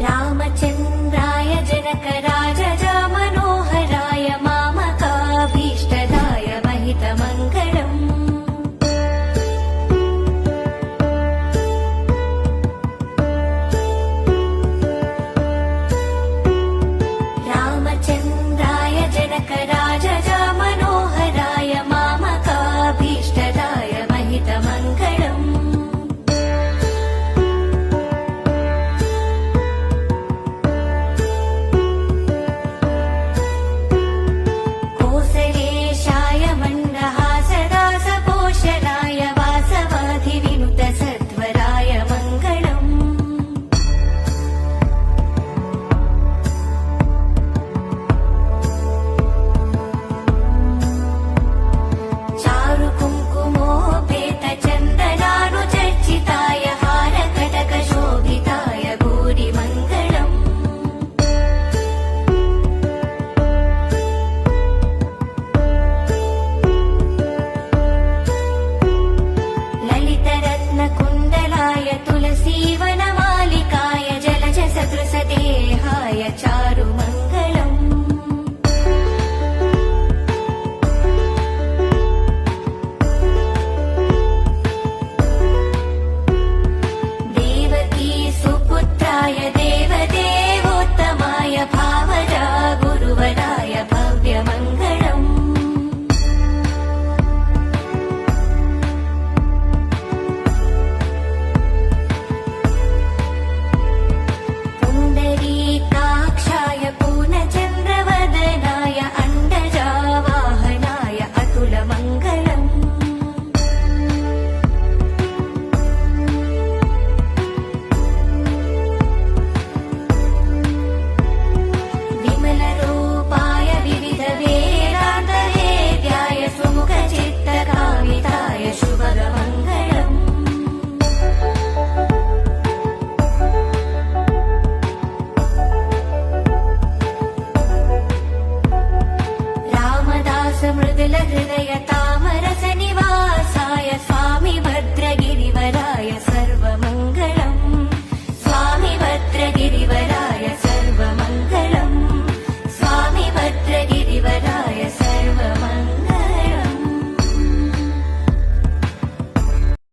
रामचन्द्राय जनकराजजा Manoharrai मामकाभीष्टदाय महितमङ्गलम् रामचन्द्राय जनकराजजा Manoharrai मामकाभीष्टदाय महितमङ्गलम् कोसलेशाय मन्दहासदासपोषणाय वासवाधिविनुतसत्वराय Mangalam चारुकुङ्कुमोपेतचन्दनानुचर्चिताय हारकटकशोभिताय भूरिमङ्गलम् ललितरत्नकुण्डलाय तुलसीवनमालिकाय जलजसदृशदेहाय चारुमङ्गलम् Devaki सुपुत्राय देवदेवोत्तमाय भावजा गुरुवराय भव्यमङ्गलम् पुण्डरीकाक्षाय पूर्णचन्द्रवदनाय अण्डजावाहनाय अतुलमङ्गलम् विमलरूपाय विविधवेदान्तवेद्याय सुमुखचित्तकामिताय शुभमङ्गलम् Ramdas मृदुलहृदय